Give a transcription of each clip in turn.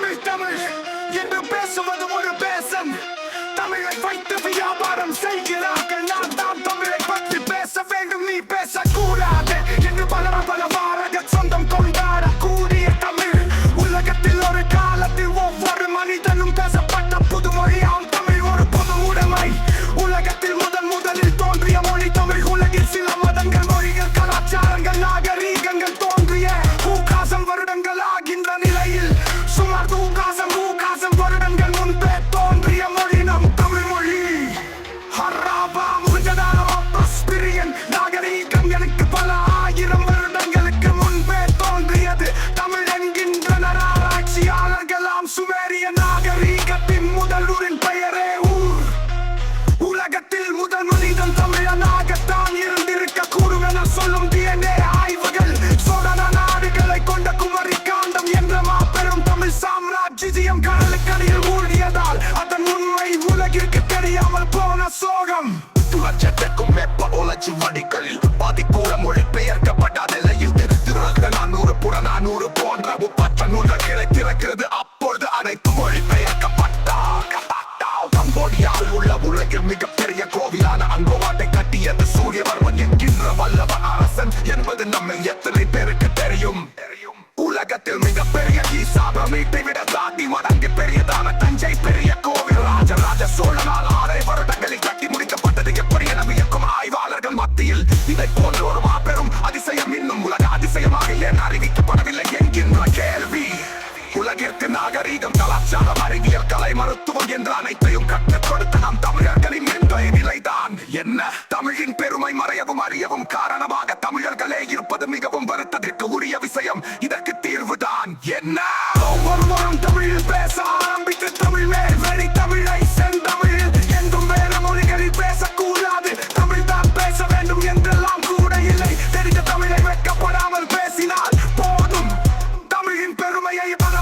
தமிழ் தமிழ் என்று பேசுவது ஒரு பேசம். தமிழை வைத்து வியாபாரம் செய்கிறார்கள். நான் தான் தமிழை பற்றி பேச வேண்டும், நீ பேசக்கூடாது என்று பல வாரங்கள் சொந்தம் கொண்டாட கூடிய தமிழ் உலகத்தில் ஒரு காலத்தில் ஒவ்வொரு மனிதனும் பேசப்பட்ட புதுமொழியாம் தமிழ் ஒரு பொது உடைமை. உலகத்தில் முதலில் தோன்றிய மொழி தமிழ். உலகில் சில மதங்கள், மொழிகள், கலாச்சாரங்கள், நாகரீகங்கள் தோன்றிய வருடங்கள் ஆகின்ற நிலையில் சுமார் 2000 வருடங்கள் முன்பே தோன்றிய மொழி நம் தமிழ் மொழி. ஹராபா முகஜதாரம் நாகரீகங்களுக்கு பல 1000 வருடங்களுக்கு முன்பே தோன்றியது தமிழ் என்கின்றனர் ஆராய்ச்சியாளர்களாம். சுமேரிய நாகரீகத்தின் முதலூரின் பெயரே ஊர். உலகத்தில் முதல் மனிதன் தமிழனாகத்தான் இருந்திருக்க கூடும் என சொல்லும் DNA ஆய்வுகள். சோழ நாடுகளை கொண்ட குமரி காண்டம் என்ற மாபெரும் தமிழ் சாம்ராஜ்யம் கடலுக்கடியில் மூழ்கியதால் அதன் உண்மை உலகிற்கு தெரியாமல் போன சோகம். லட்சத்திற்கும் மேற்ப உலர்ச்சி வடிகளில் பாதிக்கூட மொழி பெயர்க்கப்பட்ட நிலையில் 400 புறநானூறு போன்ற 30 நூல்கள் கிடைத்திருக்கிறது. அப்பொழுது அனைத்து மொழி பெயர்க்கப்பட்டால் கம்போடியாவில் உள்ள உலகில் மிகப்பெரிய கோவிலான அங்கோவாட்டை கட்டியது சூரியவர்மன் என்கின்ற வல்லவ அரசன் என்பது நம்ம எத்தனை பேருக்கு தெரியும்? உலகத்தில் மிகப்பெரிய ஈசா பிரமிட்டை விட தாண்டி மடங்கு பெரியதான தஞ்சை பெரிய கோவில் ராஜராஜ சோழனால் 6 வருடங்களில் கட்டி முடிக்கப்பட்டது எப்படி என வியக்கும் ஆய்வாளர்கள் மத்தியில். இதை போன்ற ஒரு மாபெரும் அதிசயம் இன்னும் உலக அதிசயமாக ஏன் அறிவிக்கப்படவில்லை என்கின்ற கேள்வி. உலகிற்கு நாகரீகம், கலாச்சாரம், அறிவியல், கலை, மருத்துவம் என்ற அனைத்தையும் கற்றுக் கொடுத்த நம் தமிழர்களின் இன்றைய நிலைதான் என்ன? தமிழின் பெருமை மறையவும் அறியவும் காரணமாக தமிழர்களே இருப்பது மிகவும் வருத்தத்திற்கு உரிய விஷயம். இதற்கு தீர்வுதான் என்ன? ஒவ்வொருவரும் தமிழில் பேச ஆரம்பித்து தமிழ் மேல் வெளி தமிழை செந்தமிழில் என்றும் வேற மொழிகளில் பேசக்கூடாது. தமிழ் தான் பேச வேண்டும் என்றெல்லாம் கூட இல்லை. தெரிந்த தமிழை வெட்கப்படாமல் பேசினால் போதும். தமிழின் பெருமையை பரப்பி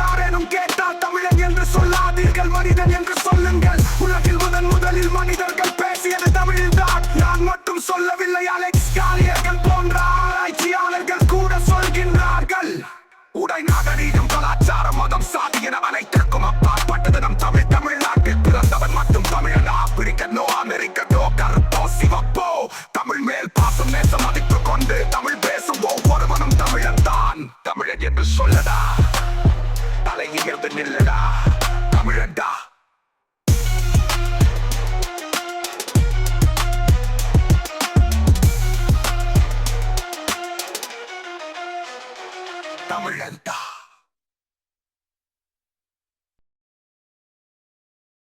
யாரேனும் கேட்டால் தமிழன் என்று சொல்லாதீர்கள், மனிதன் என்று சொல்லுங்கள். உலகில் முதலில் மனிதர்கள் பேசியது தமிழில் தான். நான் மட்டும் சொல்லவில்லை, அலெக்ஸ் காலியர்கள் போன்ற ஆராய்ச்சியாளர்கள் கூட சொல்கின்றார்கள். உடை, நாகரீகம், கலாச்சாரம், மதம், சாதி என அனைத்திற்கும் அப்பாற்பட்டது நம் தமிழ். தமிழ்நாட்டில் பிறந்தவன் மட்டும் தமிழன். ஆப்பிரிக்கனோ, அமெரிக்கனோ, கருப்போ, சிவப்போ, தமிழ் மேல் பாசம், நேசம், மதிப்பு கொண்டு தமிழ் பேசும் ஒவ்வொருவனும் தமிழன் தான். தமிழன் என்று சொல்லடா, தலையிலிருந்து நில்லடா, தமிழன்டா.